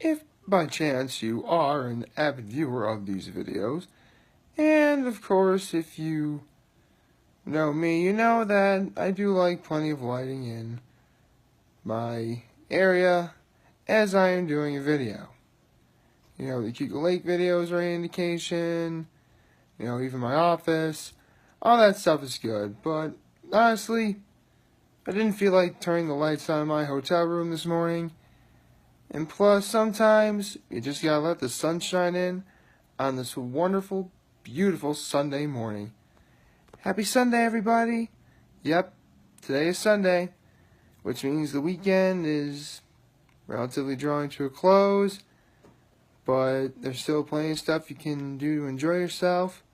If by chance you are an avid viewer of these videos, and of course if you know me, you know that I do like plenty of lighting in my area as I am doing a video. You know, the Keuka Lake videos are an indication, you know, even my office, all that stuff is good, but honestly, I didn't feel like turning the lights on in my hotel room this morning. And plus, sometimes you just gotta let the sun shine in on this wonderful, beautiful Sunday morning. Happy Sunday, everybody! Yep, today is Sunday, which means the weekend is relatively drawing to a close, but there's still plenty of stuff you can do to enjoy yourself.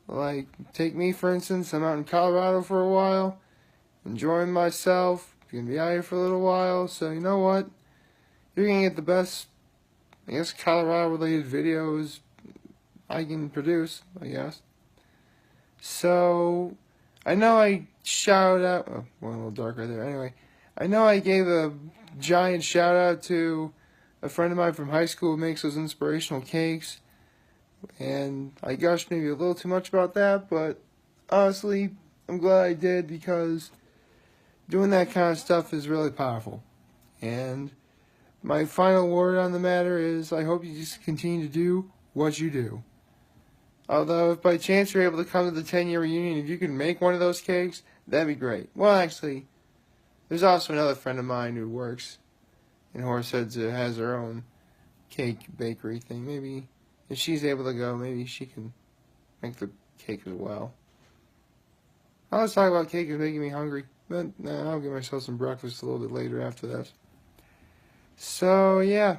Like, take me, for instance, I'm out in Colorado for a while, enjoying myself, gonna be out here for a little while, so you know what? You're going to get the best, I guess, Colorado-related videos I can produce, I guess. So, I know I shouted out, oh, went a little dark right there. Anyway, I know I gave a giant shout-out to a friend of mine from high school who makes those inspirational cakes. And I gushed maybe a little too much about that, but honestly, I'm glad I did because doing that kind of stuff is really powerful. And my final word on the matter is I hope you just continue to do what you do. Although, if by chance you're able to come to the 10-year reunion, if you can make one of those cakes, that'd be great. Well, actually, there's also another friend of mine who works in Horseheads that has her own cake bakery thing. Maybe if she's able to go, maybe she can make the cake as well. All this talk about cake is making me hungry. But I'll get myself some breakfast a little bit later after this. So, yeah.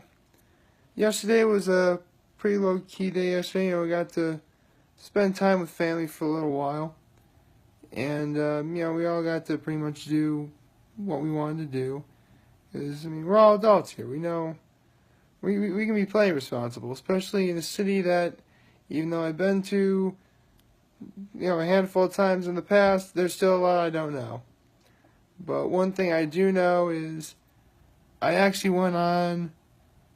Yesterday was a pretty low-key day yesterday. You know, we got to spend time with family for a little while. And, you know, we all got to pretty much do what we wanted to do. Because, I mean, we're all adults here. We know we can be plenty responsible, especially in a city that, even though I've been to, you know, a handful of times in the past, there's still a lot I don't know. But one thing I do know is I actually went on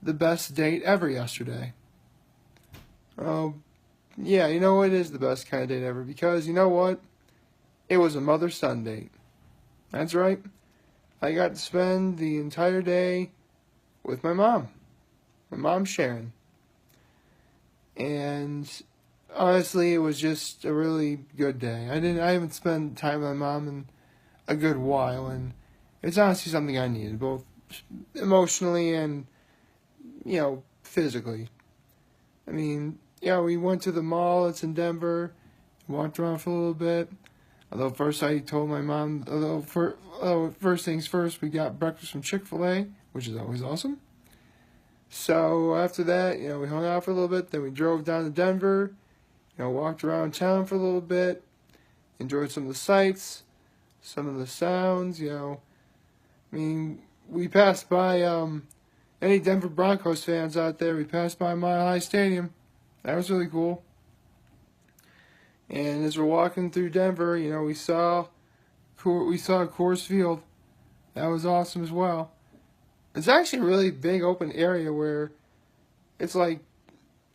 the best date ever yesterday. Oh, yeah, you know it is the best kind of date ever because you know what? It was a mother-son date. That's right. I got to spend the entire day with my mom. My mom, Sharon. And honestly, it was just a really good day. I haven't spent time with my mom in a good while, and it's honestly something I needed, both emotionally and, you know, physically. I mean, yeah, we went to the mall that's in Denver, walked around for a little bit. Although first I told my mom, first things first, we got breakfast from Chick-fil-A, which is always awesome. So after that, you know, we hung out for a little bit, then we drove down to Denver, you know, walked around town for a little bit, enjoyed some of the sights, some of the sounds, you know. I mean, we passed by, any Denver Broncos fans out there, we passed by Mile High Stadium. That was really cool. And as we're walking through Denver, you know, we saw Coors Field. That was awesome as well. It's actually a really big open area where it's like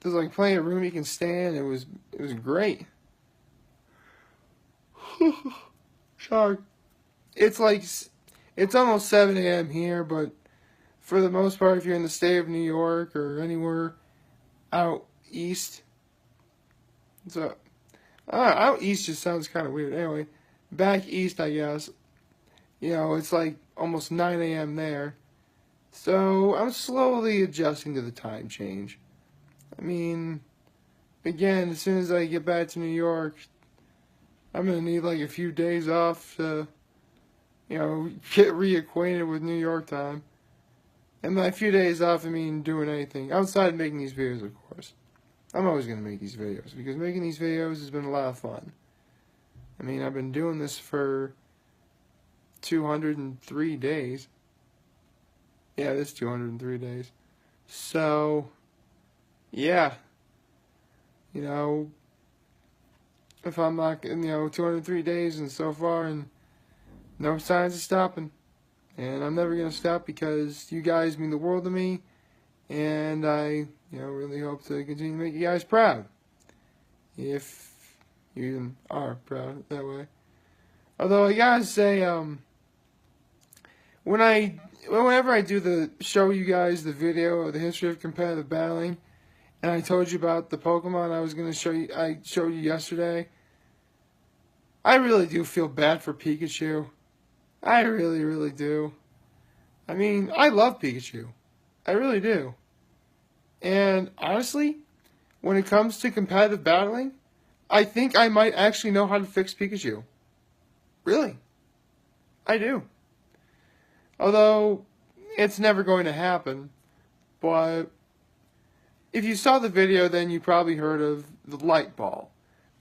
there's like plenty of room you can stand. It was great. Sorry. It's almost 7 a.m. here, but for the most part, if you're in the state of New York or anywhere out east, so out east just sounds kind of weird. Anyway, back east, I guess, you know, it's like almost 9 a.m. there. So I'm slowly adjusting to the time change. I mean, again, as soon as I get back to New York, I'm going to need like a few days off to, you know, get reacquainted with New York time. And by a few days off, I mean doing anything. Outside of making these videos, of course. I'm always going to make these videos, because making these videos has been a lot of fun. I mean, I've been doing this for 203 days. Yeah, it is 203 days. So, yeah. You know, if I'm not, 203 days and so far, and no signs of stopping. And I'm never going to stop because you guys mean the world to me. and I really hope to continue to make you guys proud, if you even are proud that way. Although I gotta say, whenever I do show you guys the video of the history of competitive battling, and I told you about the Pokemon I was gonna show you, I showed you yesterday, I really do feel bad for Pikachu. I really, really do. I mean, I love Pikachu. I really do. And honestly, when it comes to competitive battling, I think I might actually know how to fix Pikachu. Really. I do. Although, it's never going to happen. But if you saw the video, then you probably heard of the Light Ball,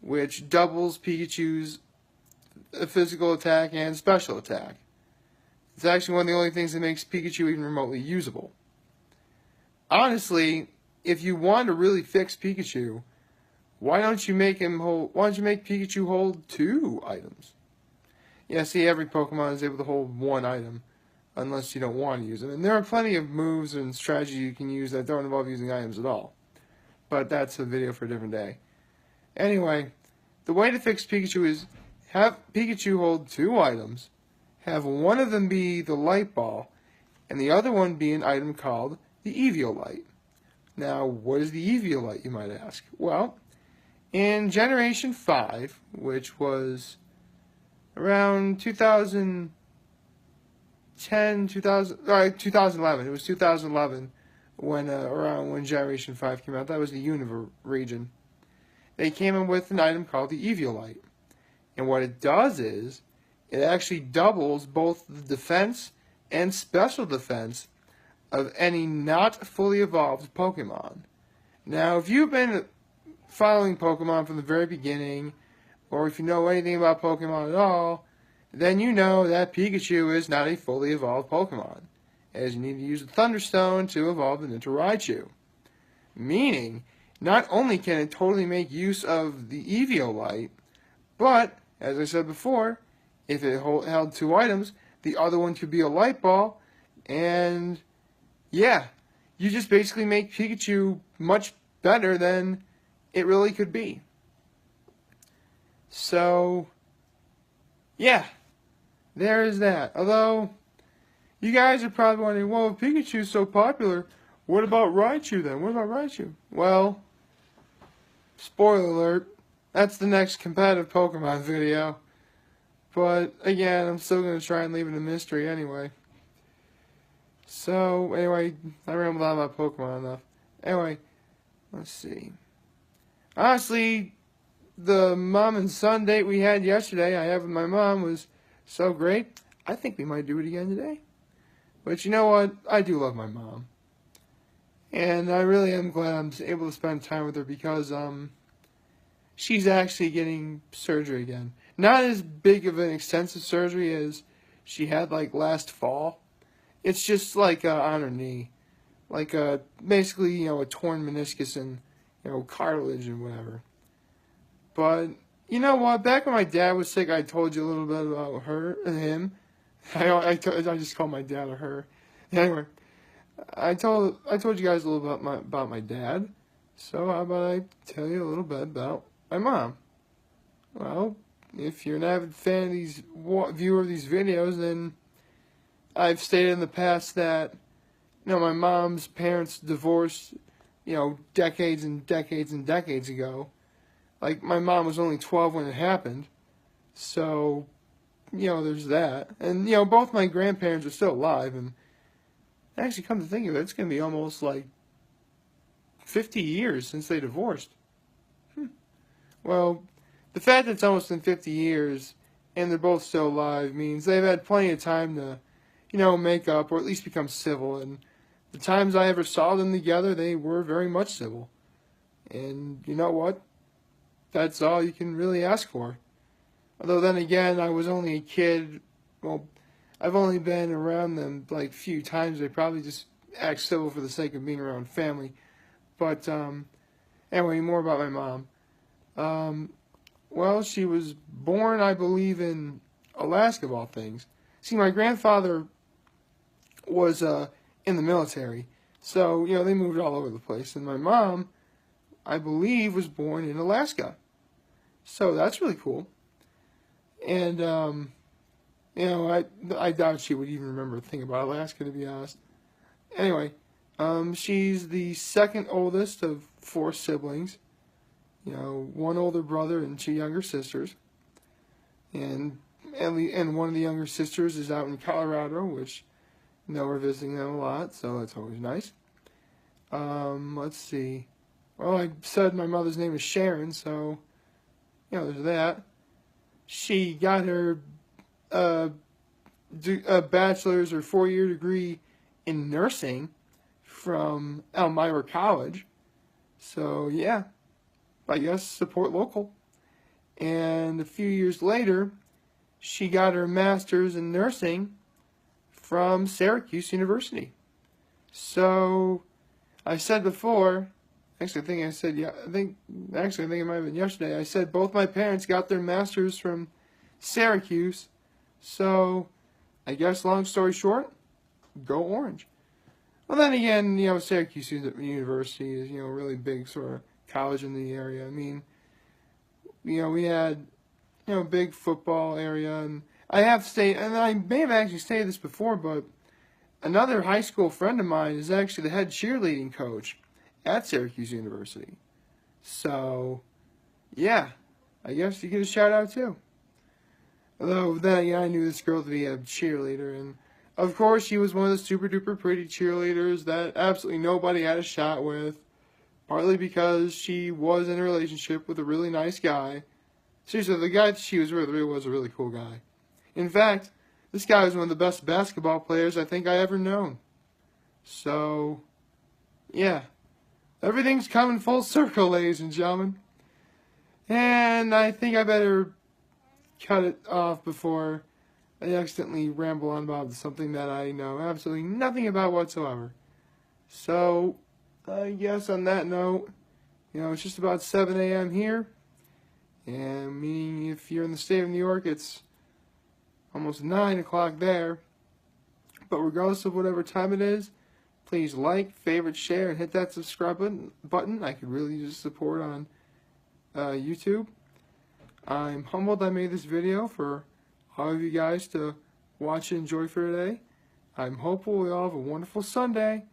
which doubles Pikachu's physical attack and special attack. It's actually one of the only things that makes Pikachu even remotely usable. Honestly, if you want to really fix Pikachu, why don't you make Pikachu hold 2 items? Yeah, see, every Pokemon is able to hold 1 item, unless you don't want to use them. And there are plenty of moves and strategies you can use that don't involve using items at all. But that's a video for a different day. Anyway, the way to fix Pikachu is have Pikachu hold 2 items, have one of them be the Light Ball, and the other one be an item called the Eviolite. Now, what is the Eviolite, you might ask? Well, in Generation 5, which was around 2011. It was 2011 around when Generation 5 came out. That was the Unova region. They came in with an item called the Eviolite. And what it does is, it actually doubles both the defense and special defense of any not fully evolved Pokemon. Now, if you've been following Pokemon from the very beginning, or if you know anything about Pokemon at all, then you know that Pikachu is not a fully evolved Pokemon, as you need to use a Thunderstone to evolve it into Raichu. Meaning, not only can it totally make use of the Eviolite, but, as I said before, if it held 2 items, the other one could be a Light Ball, and yeah, you just basically make Pikachu much better than it really could be. So, yeah, there is that. Although, you guys are probably wondering, well, if Pikachu's so popular, what about Raichu then? What about Raichu? Well, spoiler alert, that's the next competitive Pokemon video. But, again, I'm still going to try and leave it a mystery anyway. So, anyway, I rambled on about Pokemon enough. Anyway, let's see. Honestly, the mom and son date we had yesterday, I had with my mom, was so great. I think we might do it again today. But you know what? I do love my mom. And I really am glad I'm able to spend time with her because she's actually getting surgery again. Not as big of an extensive surgery as she had like last fall. It's just like on her knee. Like basically, a torn meniscus and, cartilage and whatever. But, you know what? Back when my dad was sick, I told you a little bit about her and him. I just call my dad a her. Anyway, I told you guys a little bit about my dad. So how about I tell you a little bit about my mom? Well, if you're an avid fan of viewer of these videos, then I've stated in the past that, my mom's parents divorced, decades and decades and decades ago. Like, my mom was only 12 when it happened. So, there's that. And, both my grandparents are still alive. And actually, come to think of it, it's going to be almost like 50 years since they divorced. Well, the fact that it's almost been 50 years and they're both still alive means they've had plenty of time to, make up or at least become civil. And the times I ever saw them together, they were very much civil. And you know what? That's all you can really ask for. Although then again, I was only a kid. Well, I've only been around them like a few times. They probably just act civil for the sake of being around family. But anyway, more about my mom. Well, she was born, I believe, in Alaska, of all things. See, my grandfather was in the military. So, they moved all over the place. And my mom, I believe, was born in Alaska. So that's really cool. And, I doubt she would even remember a thing about Alaska, to be honest. Anyway, she's the second oldest of 4 siblings. One older brother and 2 younger sisters. And one of the younger sisters is out in Colorado, which, we're visiting them a lot, so that's always nice. Let's see. Well, I said my mother's name is Sharon, so, there's that. She got her a bachelor's or 4-year degree in nursing from Elmira College. So, yeah, I guess support local. And a few years later, she got her master's in nursing from Syracuse University. So, I said before, I think it might have been yesterday, I said both my parents got their masters from Syracuse. So, I guess long story short, go Orange. Well, then again, Syracuse University is, a really big sort of college in the area. I mean, we had, big football area, and I may have actually stated this before, but another high school friend of mine is actually the head cheerleading coach at Syracuse University. So, yeah, I guess you get a shout out too. Although, then again, I knew this girl to be a cheerleader, and of course, she was one of the super duper pretty cheerleaders that absolutely nobody had a shot with, partly because she was in a relationship with a really nice guy. Seriously, the guy that she was with really was a really cool guy. In fact, this guy was one of the best basketball players I think I ever known. So, yeah. Everything's coming full circle, ladies and gentlemen. And I think I better cut it off before I accidentally ramble on about something that I know absolutely nothing about whatsoever. So, I guess on that note, it's just about 7 a.m. here. And meaning if you're in the state of New York, it's almost 9 o'clock there. But regardless of whatever time it is, please like, favorite, share, and hit that subscribe button. I could really use support on YouTube. I'm humbled I made this video for all of you guys to watch and enjoy for today. I'm hopeful we all have a wonderful Sunday.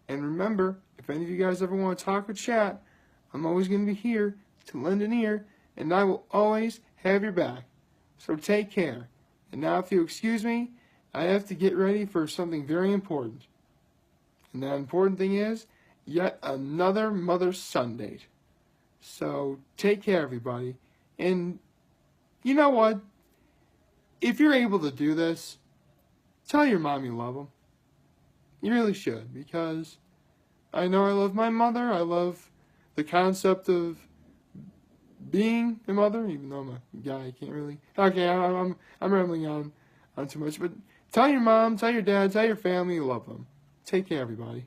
And remember, if any of you guys ever want to talk or chat, I'm always going to be here to lend an ear, and I will always have your back. So take care. And now if you excuse me, I have to get ready for something very important. And that important thing is yet another mother-son date. So take care, everybody. And you know what? If you're able to do this, tell your mom you love them. You really should, because I know I love my mother. I love the concept of being a mother, even though I'm a guy. I can't really. Okay, I'm rambling on too much. But tell your mom, tell your dad, tell your family you love them. Take care, everybody.